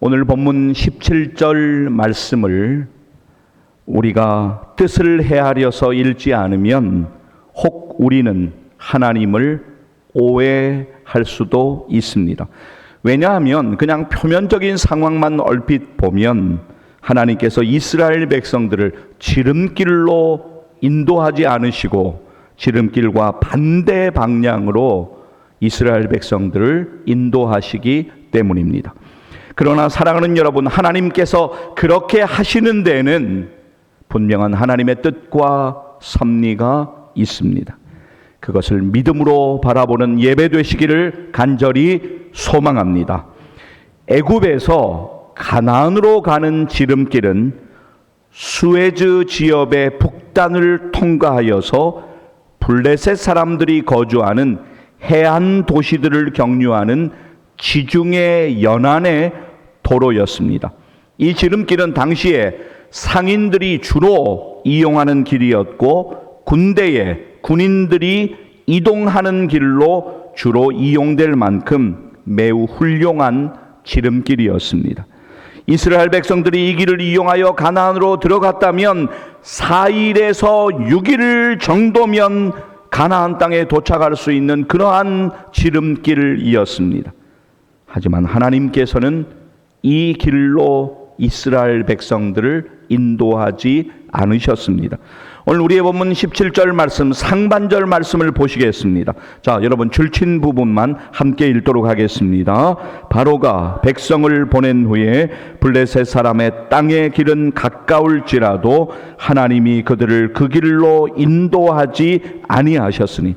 오늘 본문 17절 말씀을 우리가 뜻을 헤아려서 읽지 않으면 혹 우리는 하나님을 오해할 수도 있습니다. 왜냐하면 그냥 표면적인 상황만 얼핏 보면 하나님께서 이스라엘 백성들을 지름길로 인도하지 않으시고 지름길과 반대 방향으로 이스라엘 백성들을 인도하시기 때문입니다. 그러나 사랑하는 여러분, 하나님께서 그렇게 하시는 데에는 분명한 하나님의 뜻과 섭리가 있습니다. 그것을 믿음으로 바라보는 예배 되시기를 간절히 소망합니다. 애굽에서 가나안으로 가는 지름길은 수에즈 지역의 북단을 통과하여서 블레셋 사람들이 거주하는 해안 도시들을 경유하는 지중해 연안의 도로였습니다. 이 지름길은 당시에 상인들이 주로 이용하는 길이었고 군인들이 이동하는 길로 주로 이용될 만큼 매우 훌륭한 지름길이었습니다. 이스라엘 백성들이 이 길을 이용하여 가나안으로 들어갔다면 4일에서 6일 정도면 가나안 땅에 도착할 수 있는 그러한 지름길이었습니다. 하지만 하나님께서는 이 길로 이스라엘 백성들을 인도하지 않으셨습니다. 오늘 우리의 본문 17절 말씀 상반절 말씀을 보시겠습니다. 자, 여러분 줄친 부분만 함께 읽도록 하겠습니다. 바로가 백성을 보낸 후에 블레셋 사람의 땅의 길은 가까울지라도 하나님이 그들을 그 길로 인도하지 아니하셨으니,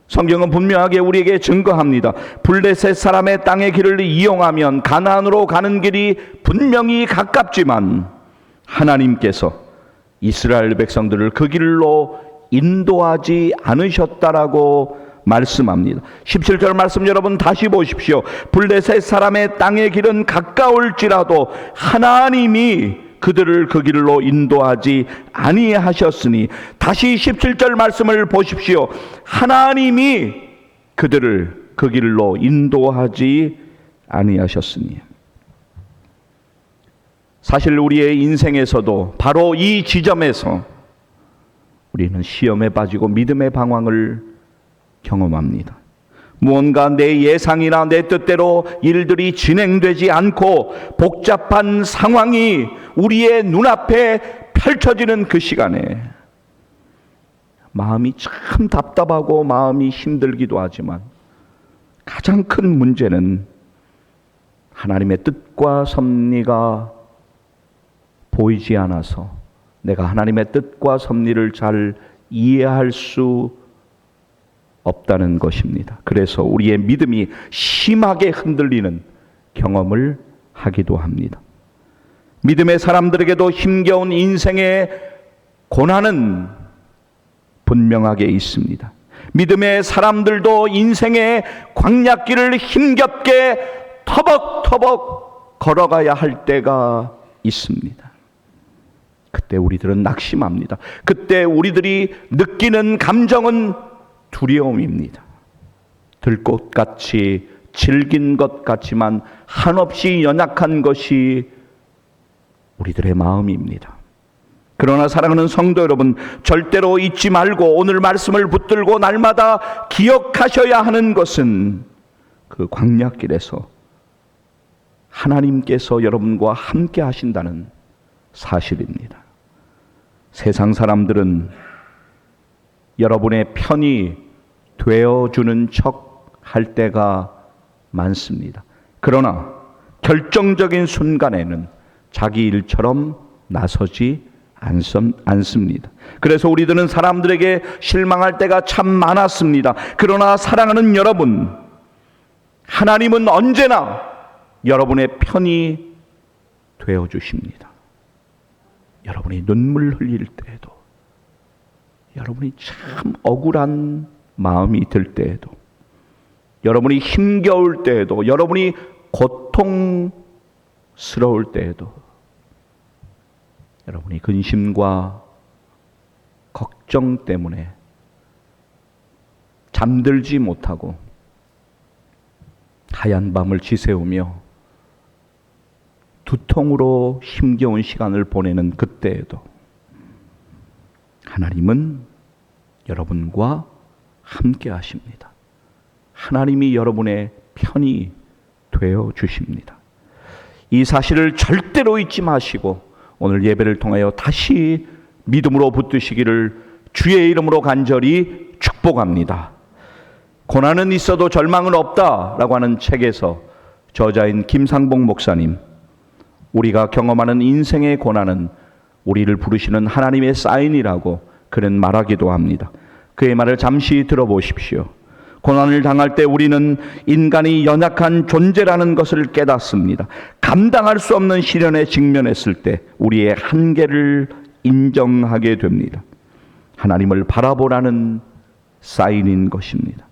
성경은 분명하게 우리에게 증거합니다. 블레셋 사람의 땅의 길을 이용하면 가나안으로 가는 길이 분명히 가깝지만 하나님께서 이스라엘 백성들을 그 길로 인도하지 않으셨다라고 말씀합니다. 17절 말씀 여러분 다시 보십시오. 블레셋 사람의 땅의 길은 가까울지라도 하나님이 그들을 그 길로 인도하지 아니하셨으니, 다시 17절 말씀을 보십시오. 하나님이 그들을 그 길로 인도하지 아니하셨으니. 사실 우리의 인생에서도 바로 이 지점에서 우리는 시험에 빠지고 믿음의 방황을 경험합니다. 무언가 내 예상이나 내 뜻대로 일들이 진행되지 않고 복잡한 상황이 우리의 눈앞에 펼쳐지는 그 시간에 마음이 참 답답하고 마음이 힘들기도 하지만 가장 큰 문제는 하나님의 뜻과 섭리가 보이지 않아서 내가 하나님의 뜻과 섭리를 잘 이해할 수 없다는 것입니다. 그래서 우리의 믿음이 심하게 흔들리는 경험을 하기도 합니다. 믿음의 사람들에게도 힘겨운 인생의 고난은 분명하게 있습니다. 믿음의 사람들도 인생의 광야길을 힘겹게 터벅터벅 걸어가야 할 때가 있습니다. 그때 우리들은 낙심합니다. 그때 우리들이 느끼는 감정은 두려움입니다. 들꽃같이 질긴 것 같지만 한없이 연약한 것이 우리들의 마음입니다. 그러나 사랑하는 성도 여러분, 절대로 잊지 말고 오늘 말씀을 붙들고 날마다 기억하셔야 하는 것은 그 광야길에서 하나님께서 여러분과 함께 하신다는 사실입니다. 세상 사람들은 여러분의 편이 되어주는 척 할 때가 많습니다. 그러나 결정적인 순간에는 자기 일처럼 나서지 않습니다. 그래서 우리들은 사람들에게 실망할 때가 참 많았습니다. 그러나 사랑하는 여러분, 하나님은 언제나 여러분의 편이 되어주십니다. 여러분이 눈물 흘릴 때에도, 여러분이 참 억울한 마음이 들 때에도, 여러분이 힘겨울 때에도, 여러분이 고통스러울 때에도, 여러분이 근심과 걱정 때문에 잠들지 못하고 하얀 밤을 지새우며 두통으로 힘겨운 시간을 보내는 그때에도 하나님은 여러분과 함께 하십니다. 하나님이 여러분의 편이 되어 주십니다. 이 사실을 절대로 잊지 마시고 오늘 예배를 통하여 다시 믿음으로 붙드시기를 주의 이름으로 간절히 축복합니다. 고난은 있어도 절망은 없다라고 하는 책에서 저자인 김상봉 목사님, 우리가 경험하는 인생의 고난은 우리를 부르시는 하나님의 사인이라고 그는 말하기도 합니다. 그의 말을 잠시 들어보십시오. 고난을 당할 때 우리는 인간이 연약한 존재라는 것을 깨닫습니다. 감당할 수 없는 시련에 직면했을 때 우리의 한계를 인정하게 됩니다. 하나님을 바라보라는 사인인 것입니다.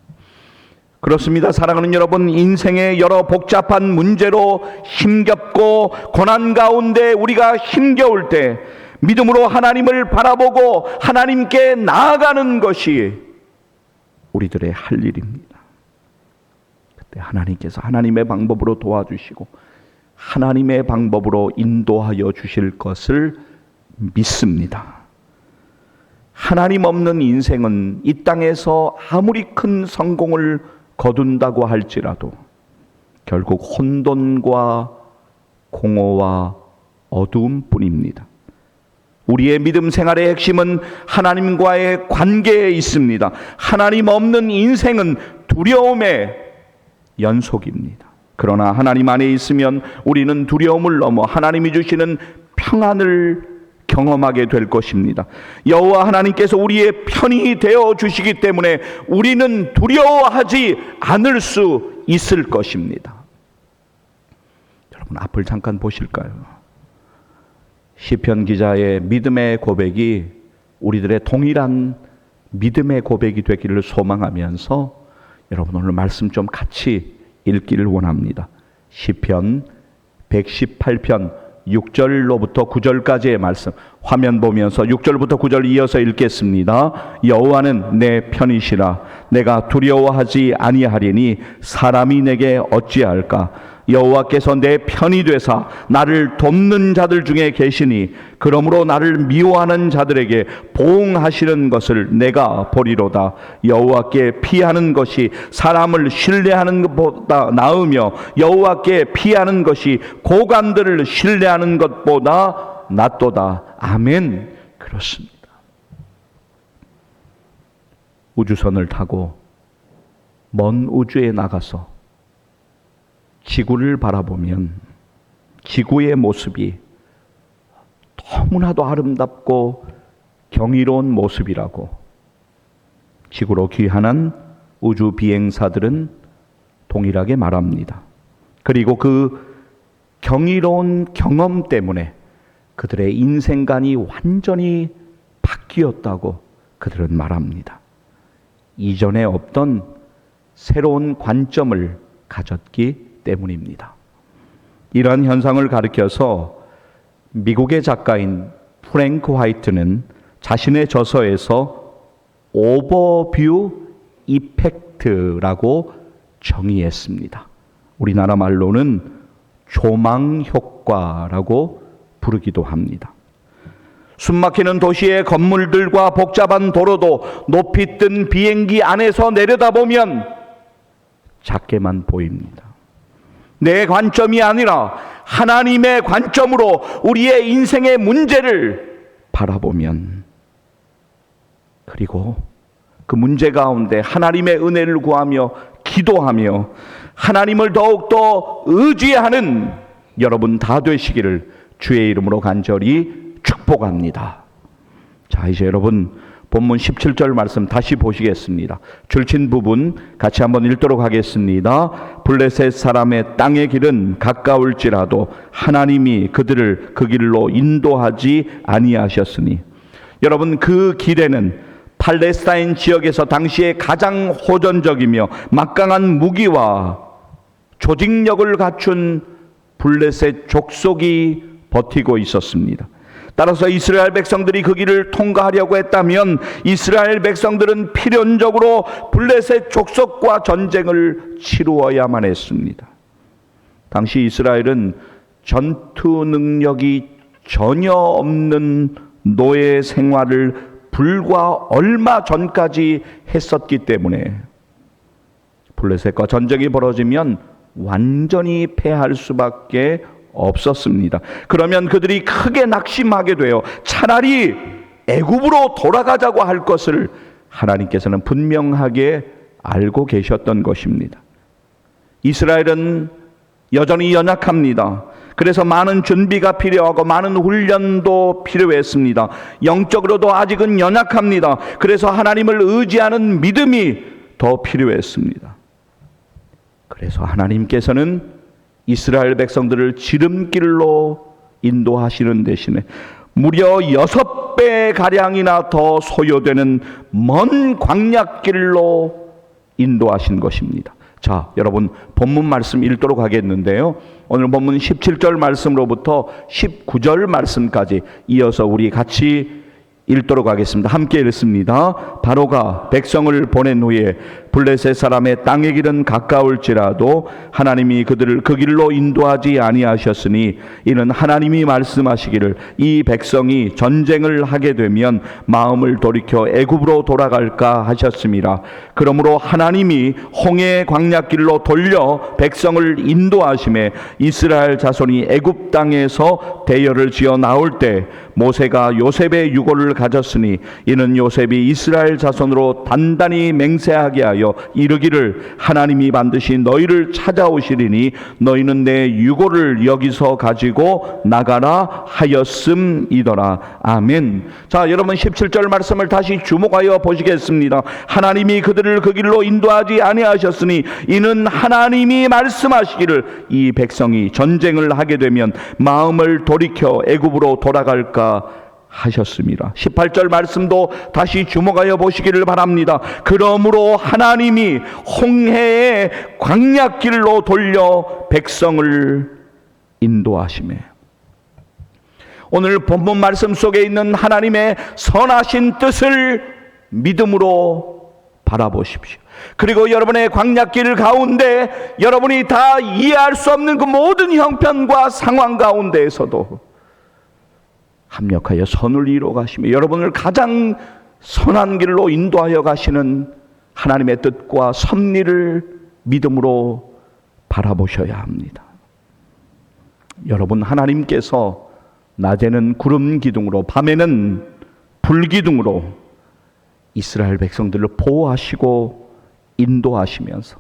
그렇습니다. 사랑하는 여러분, 인생의 여러 복잡한 문제로 힘겹고 고난 가운데 우리가 힘겨울 때 믿음으로 하나님을 바라보고 하나님께 나아가는 것이 우리들의 할 일입니다. 그때 하나님께서 하나님의 방법으로 도와주시고 하나님의 방법으로 인도하여 주실 것을 믿습니다. 하나님 없는 인생은 이 땅에서 아무리 큰 성공을 거둔다고 할지라도 결국 혼돈과 공허와 어두움뿐입니다. 우리의 믿음 생활의 핵심은 하나님과의 관계에 있습니다. 하나님 없는 인생은 두려움의 연속입니다. 그러나 하나님 안에 있으면 우리는 두려움을 넘어 하나님이 주시는 평안을 경험하게 될 것입니다. 여호와 하나님께서 우리의 편이 되어 주시기 때문에 우리는 두려워하지 않을 수 있을 것입니다. 여러분, 앞을 잠깐 보실까요? 시편 기자의 믿음의 고백이 우리들의 동일한 믿음의 고백이 되기를 소망하면서 여러분 오늘 말씀 좀 같이 읽기를 원합니다. 시편 118편 6절로부터 9절까지의 말씀, 화면 보면서 6절부터 9절 이어서 읽겠습니다. 여호와는 내 편이시라. 내가 두려워하지 아니하리니 사람이 내게 어찌할까. 여호와께서 내 편이 되사 나를 돕는 자들 중에 계시니 그러므로 나를 미워하는 자들에게 보응하시는 것을 내가 보리로다. 여호와께 피하는 것이 사람을 신뢰하는 것보다 나으며 여호와께 피하는 것이 고관들을 신뢰하는 것보다 낫도다. 아멘. 그렇습니다. 우주선을 타고 먼 우주에 나가서 지구를 바라보면 지구의 모습이 너무나도 아름답고 경이로운 모습이라고 지구로 귀환한 우주 비행사들은 동일하게 말합니다. 그리고 그 경이로운 경험 때문에 그들의 인생관이 완전히 바뀌었다고 그들은 말합니다. 이전에 없던 새로운 관점을 가졌기 때문입니다. 이러한 현상을 가리켜서 미국의 작가인 프랭크 화이트는 자신의 저서에서 오버뷰 이펙트라고 정의했습니다. 우리나라 말로는 조망 효과라고 부르기도 합니다. 숨막히는 도시의 건물들과 복잡한 도로도 높이 뜬 비행기 안에서 내려다보면 작게만 보입니다. 내 관점이 아니라 하나님의 관점으로 우리의 인생의 문제를 바라보면, 그리고 그 문제 가운데 하나님의 은혜를 구하며 기도하며 하나님을 더욱더 의지하는 여러분 다 되시기를 주의 이름으로 간절히 축복합니다. 자, 이제 여러분 본문 17절 말씀 다시 보시겠습니다. 줄친 부분 같이 한번 읽도록 하겠습니다. 블레셋 사람의 땅의 길은 가까울지라도 하나님이 그들을 그 길로 인도하지 아니하셨으니. 여러분, 그 길에는 팔레스타인 지역에서 당시에 가장 호전적이며 막강한 무기와 조직력을 갖춘 블레셋 족속이 버티고 있었습니다. 따라서 이스라엘 백성들이 그 길을 통과하려고 했다면 이스라엘 백성들은 필연적으로 블레셋 족속과 전쟁을 치루어야만 했습니다. 당시 이스라엘은 전투 능력이 전혀 없는 노예 생활을 불과 얼마 전까지 했었기 때문에 블레셋과 전쟁이 벌어지면 완전히 패할 수밖에 없었습니다. 그러면 그들이 크게 낙심하게 돼요. 차라리 애굽으로 돌아가자고 할 것을 하나님께서는 분명하게 알고 계셨던 것입니다. 이스라엘은 여전히 연약합니다. 그래서 많은 준비가 필요하고 많은 훈련도 필요했습니다. 영적으로도 아직은 연약합니다. 그래서 하나님을 의지하는 믿음이 더 필요했습니다. 그래서 하나님께서는 이스라엘 백성들을 지름길로 인도하시는 대신에 무려 6배 가량이나 더 소요되는 먼 광야길로 인도하신 것입니다. 자, 여러분 본문 말씀 읽도록 하겠는데요. 오늘 본문 17절 말씀으로부터 19절 말씀까지 이어서 우리 같이 읽도록 하겠습니다. 함께 읽습니다. 바로가 백성을 보낸 후에 블레셋 사람의 땅의 길은 가까울지라도 하나님이 그들을 그 길로 인도하지 아니하셨으니 이는 하나님이 말씀하시기를 이 백성이 전쟁을 하게 되면 마음을 돌이켜 애굽으로 돌아갈까 하셨습니다. 그러므로 하나님이 홍해 광야길로 돌려 백성을 인도하심에 이스라엘 자손이 애굽 땅에서 대열을 지어 나올 때 모세가 요셉의 유고를 가졌으니 이는 요셉이 이스라엘 자손으로 단단히 맹세하게 하여 이르기를 하나님이 반드시 너희를 찾아오시리니 너희는 내 유고를 여기서 가지고 나가라 하였음이더라. 아멘. 자, 여러분 17절 말씀을 다시 주목하여 보시겠습니다. 하나님이 그들을 그 길로 인도하지 아니하셨으니 이는 하나님이 말씀하시기를 이 백성이 전쟁을 하게 되면 마음을 돌이켜 애굽으로 돌아갈까 하셨습니다. 18절 말씀도 다시 주목하여 보시기를 바랍니다. 그러므로 하나님이 홍해의 광야길로 돌려 백성을 인도하시매. 오늘 본문 말씀 속에 있는 하나님의 선하신 뜻을 믿음으로 바라보십시오. 그리고 여러분의 광야길 가운데 여러분이 다 이해할 수 없는 그 모든 형편과 상황 가운데에서도 합력하여 선을 이루어 가시며 여러분을 가장 선한 길로 인도하여 가시는 하나님의 뜻과 섭리를 믿음으로 바라보셔야 합니다. 여러분, 하나님께서 낮에는 구름 기둥으로 밤에는 불 기둥으로 이스라엘 백성들을 보호하시고 인도하시면서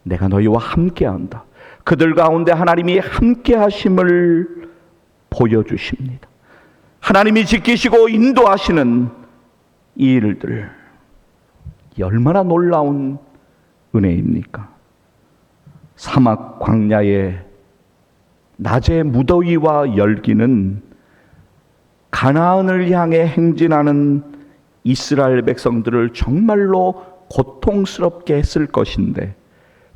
내가 너희와 함께한다. 그들 가운데 하나님이 함께하심을 보여주십니다. 하나님이 지키시고 인도하시는 이 일들, 얼마나 놀라운 은혜입니까? 사막 광야의 낮의 무더위와 열기는 가나안을 향해 행진하는 이스라엘 백성들을 정말로 고통스럽게 했을 것인데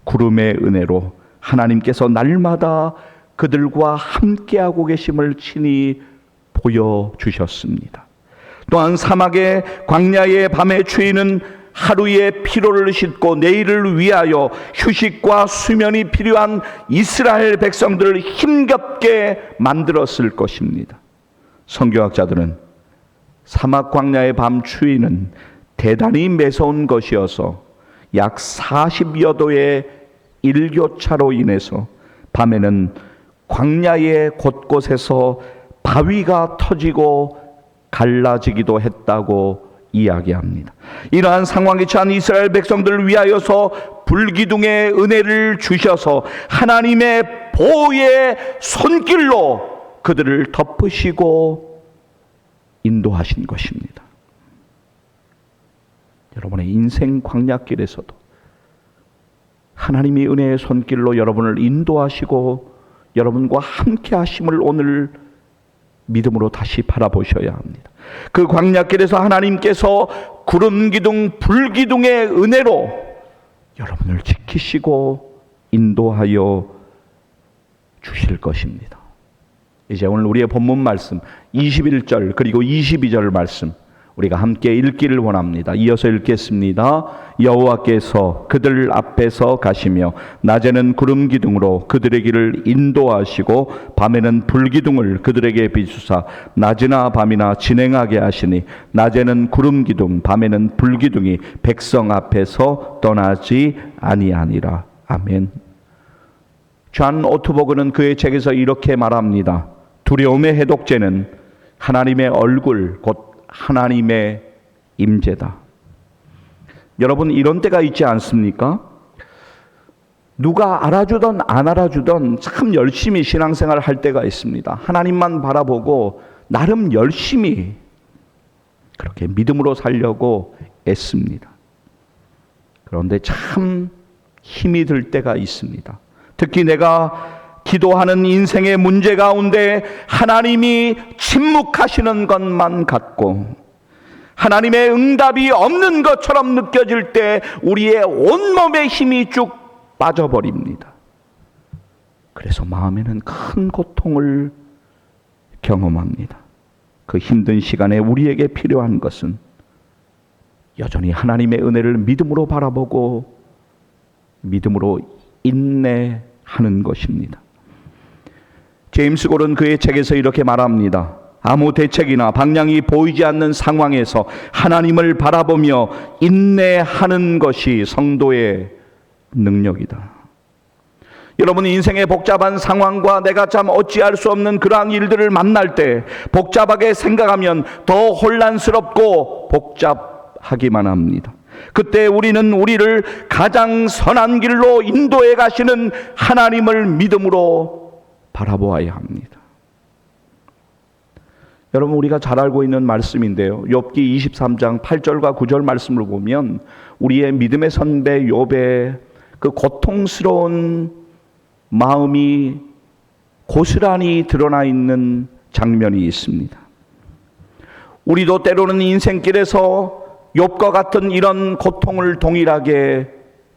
구름의 은혜로 하나님께서 날마다 그들과 함께하고 계심을 친히 보여주셨습니다. 또한 사막의 광야의 밤의 추위는 하루의 피로를 싣고 내일을 위하여 휴식과 수면이 필요한 이스라엘 백성들을 힘겹게 만들었을 것입니다. 성경학자들은 사막 광야의 밤 추위는 대단히 매서운 것이어서 약 40여 도의 일교차로 인해서 밤에는 광야의 곳곳에서 바위가 터지고 갈라지기도 했다고 이야기합니다. 이러한 상황에 처한 이스라엘 백성들을 위하여서 불기둥의 은혜를 주셔서 하나님의 보호의 손길로 그들을 덮으시고 인도하신 것입니다. 여러분의 인생 광야길에서도 하나님이 은혜의 손길로 여러분을 인도하시고 여러분과 함께 하심을 오늘 믿음으로 다시 바라보셔야 합니다. 그 광야길에서 하나님께서 구름기둥, 불기둥의 은혜로 여러분을 지키시고 인도하여 주실 것입니다. 이제 오늘 우리의 본문 말씀 21절 그리고 22절 말씀 우리가 함께 읽기를 원합니다. 이어서 읽겠습니다. 여호와께서 그들 앞에서 가시며 낮에는 구름 기둥으로 그들의 길을 인도하시고 밤에는 불 기둥을 그들에게 비추사 낮이나 밤이나 진행하게 하시니 낮에는 구름 기둥 밤에는 불 기둥이 백성 앞에서 떠나지 아니하니라. 아멘. 존 오트버그는 그의 책에서 이렇게 말합니다. 두려움의 해독제는 하나님의 얼굴 곧 하나님의 임재다. 여러분, 이런 때가 있지 않습니까? 누가 알아주던 안 알아주던 참 열심히 신앙생활을 할 때가 있습니다. 하나님만 바라보고 나름 열심히 그렇게 믿음으로 살려고 애씁니다. 그런데 참 힘이 들 때가 있습니다. 특히 내가 기도하는 인생의 문제 가운데 하나님이 침묵하시는 것만 같고 하나님의 응답이 없는 것처럼 느껴질 때 우리의 온몸의 힘이 쭉 빠져버립니다. 그래서 마음에는 큰 고통을 경험합니다. 그 힘든 시간에 우리에게 필요한 것은 여전히 하나님의 은혜를 믿음으로 바라보고 믿음으로 인내하는 것입니다. 제임스 골은 그의 책에서 이렇게 말합니다. 아무 대책이나 방향이 보이지 않는 상황에서 하나님을 바라보며 인내하는 것이 성도의 능력이다. 여러분, 인생의 복잡한 상황과 내가 참 어찌할 수 없는 그러한 일들을 만날 때 복잡하게 생각하면 더 혼란스럽고 복잡하기만 합니다. 그때 우리는 우리를 가장 선한 길로 인도해 가시는 하나님을 믿음으로 바라보아야 합니다. 여러분, 우리가 잘 알고 있는 말씀인데요. 욥기 23장 8절과 9절 말씀을 보면 우리의 믿음의 선배 욥의 그 고통스러운 마음이 고스란히 드러나 있는 장면이 있습니다. 우리도 때로는 인생길에서 욥과 같은 이런 고통을 동일하게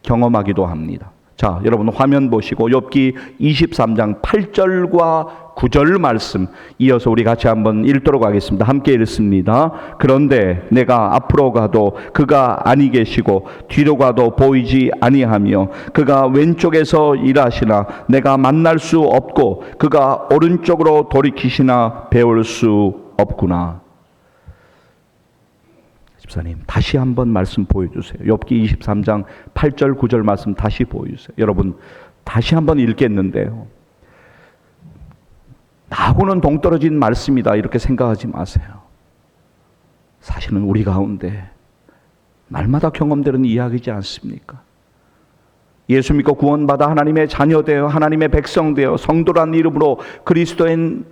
경험하기도 합니다. 자, 여러분 화면 보시고 욥기 23장 8절과 9절 말씀 이어서 우리 같이 한번 읽도록 하겠습니다. 함께 읽습니다. 그런데 내가 앞으로 가도 그가 아니 계시고 뒤로 가도 보이지 아니하며 그가 왼쪽에서 일하시나 내가 만날 수 없고 그가 오른쪽으로 돌이키시나 배울 수 없구나. 집사님, 다시 한번 말씀 보여주세요. 욥기 23장 8절 9절 말씀 다시 보여주세요. 여러분, 다시 한번 읽겠는데요, 나하고는 동떨어진 말씀이다 이렇게 생각하지 마세요. 사실은 우리 가운데 날마다 경험되는 이야기지 않습니까? 예수 믿고 구원받아 하나님의 자녀되어 하나님의 백성되어 성도란 이름으로 그리스도인이라고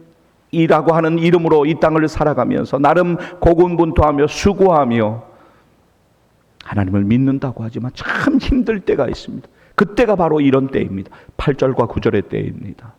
하는 이름으로 이 땅을 살아가면서 나름 고군분투하며 수고하며 하나님을 믿는다고 하지만 참 힘들 때가 있습니다. 그때가 바로 이런 때입니다. 8절과 9절의 때입니다.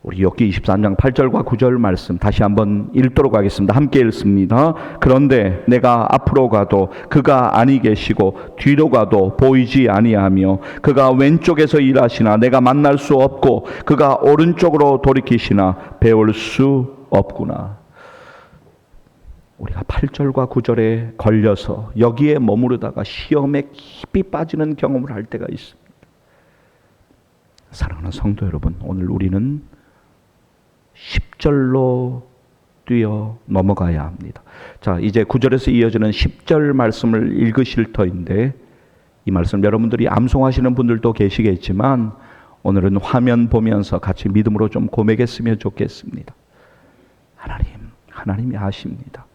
우리 욥기 23장 8절과 9절 말씀 다시 한번 읽도록 하겠습니다. 함께 읽습니다. 그런데 내가 앞으로 가도 그가 아니 계시고 뒤로 가도 보이지 아니하며 그가 왼쪽에서 일하시나 내가 만날 수 없고 그가 오른쪽으로 돌이키시나 배울 수 없구나. 우리가 8절과 9절에 걸려서 여기에 머무르다가 시험에 깊이 빠지는 경험을 할 때가 있습니다. 사랑하는 성도 여러분, 오늘 우리는 10절로 뛰어 넘어가야 합니다. 자, 이제 9절에서 이어지는 10절 말씀을 읽으실 터인데 이 말씀 여러분들이 암송하시는 분들도 계시겠지만 오늘은 화면 보면서 같이 믿음으로 좀 고백했으면 좋겠습니다. 하나님이 아십니다.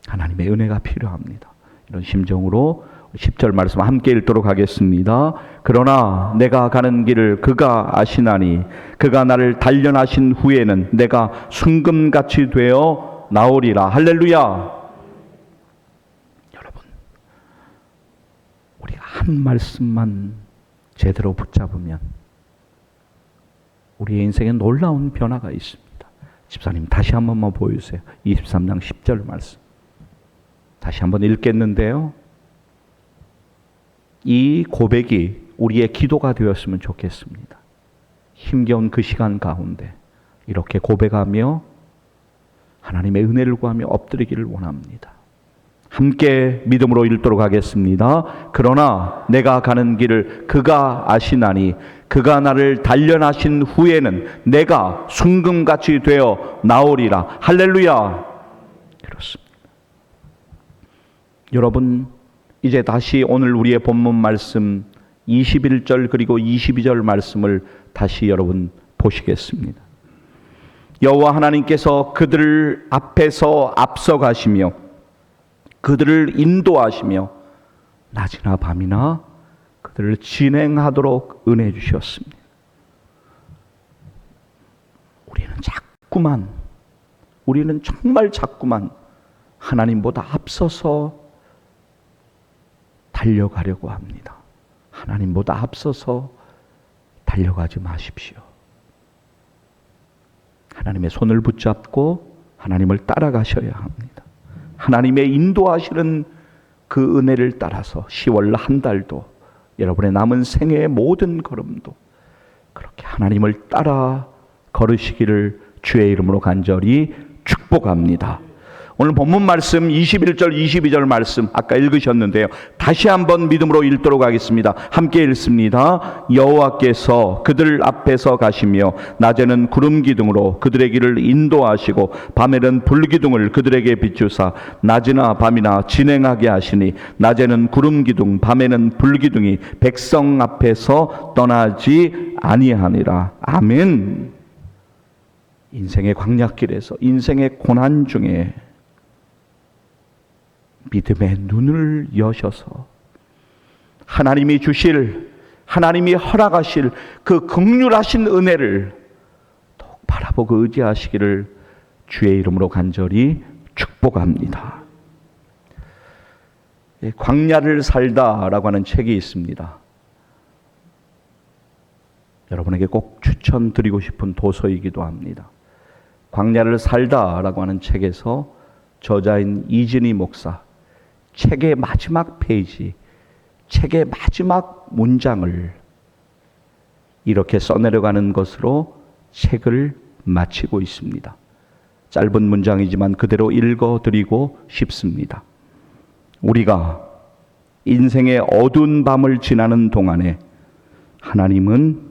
하나님의 은혜가 필요합니다. 이런 심정으로 10절 말씀 함께 읽도록 하겠습니다. 그러나 내가 가는 길을 그가 아시나니 그가 나를 단련하신 후에는 내가 순금같이 되어 나오리라. 할렐루야. 여러분, 우리가 한 말씀만 제대로 붙잡으면 우리의 인생에 놀라운 변화가 있습니다. 집사님, 다시 한 번만 보여주세요. 23장 10절 말씀 다시 한번 읽겠는데요, 이 고백이 우리의 기도가 되었으면 좋겠습니다. 힘겨운 그 시간 가운데 이렇게 고백하며 하나님의 은혜를 구하며 엎드리기를 원합니다. 함께 믿음으로 읽도록 하겠습니다. 그러나 내가 가는 길을 그가 아시나니 그가 나를 단련하신 후에는 내가 순금같이 되어 나오리라. 할렐루야. 그렇습니다. 여러분, 이제 다시 오늘 우리의 본문 말씀 21절 그리고 22절 말씀을 다시 여러분 보시겠습니다. 여호와 하나님께서 그들 앞에서 앞서가시며 그들을 인도하시며 낮이나 밤이나 그들을 진행하도록 은혜 주셨습니다. 우리는 정말 자꾸만 하나님보다 앞서서 달려가려고 합니다. 하나님보다 앞서서 달려가지 마십시오. 하나님의 손을 붙잡고 하나님을 따라가셔야 합니다. 하나님의 인도하시는 그 은혜를 따라서 10월 한 달도 여러분의 남은 생애의 모든 걸음도 그렇게 하나님을 따라 걸으시기를 주의 이름으로 간절히 축복합니다. 오늘 본문 말씀 21절 22절 말씀 아까 읽으셨는데요. 다시 한번 믿음으로 읽도록 하겠습니다. 함께 읽습니다. 여호와께서 그들 앞에서 가시며 낮에는 구름 기둥으로 그들의 길을 인도하시고 밤에는 불 기둥을 그들에게 비추사 낮이나 밤이나 진행하게 하시니 낮에는 구름 기둥 밤에는 불 기둥이 백성 앞에서 떠나지 아니하니라. 아멘. 인생의 광야길에서 인생의 고난 중에 믿음의 눈을 여셔서 하나님이 주실, 하나님이 허락하실 그 긍휼하신 은혜를 더욱 바라보고 의지하시기를 주의 이름으로 간절히 축복합니다. 광야를 살다라고 하는 책이 있습니다. 여러분에게 꼭 추천드리고 싶은 도서이기도 합니다. 광야를 살다라고 하는 책에서 저자인 이진희 목사 책의 마지막 페이지, 책의 마지막 문장을 이렇게 써내려가는 것으로 책을 마치고 있습니다. 짧은 문장이지만 그대로 읽어드리고 싶습니다. 우리가 인생의 어두운 밤을 지나는 동안에 하나님은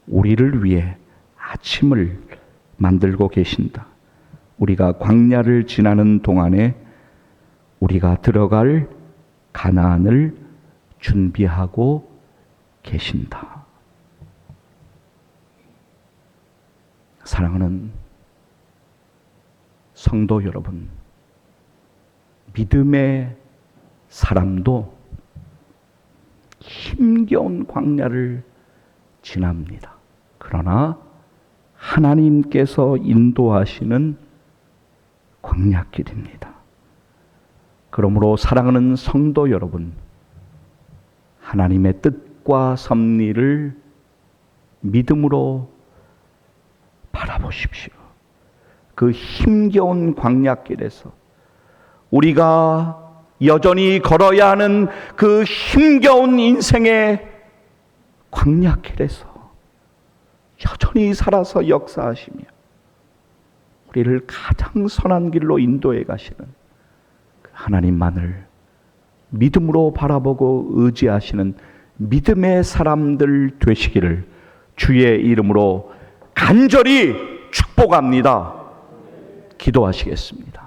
우리를 위해 아침을 만들고 계신다. 우리가 광야를 지나는 동안에 우리가 들어갈 가나안을 준비하고 계신다. 사랑하는 성도 여러분, 믿음의 사람도 힘겨운 광야를 지납니다. 그러나 하나님께서 인도하시는 광야길입니다. 그러므로 사랑하는 성도 여러분, 하나님의 뜻과 섭리를 믿음으로 바라보십시오. 그 힘겨운 광야길에서 우리가 여전히 걸어야 하는 그 힘겨운 인생의 광야길에서 여전히 살아서 역사하시며 우리를 가장 선한 길로 인도해 가시는 그 하나님만을 믿음으로 바라보고 의지하시는 믿음의 사람들 되시기를 주의 이름으로 간절히 축복합니다. 기도하시겠습니다.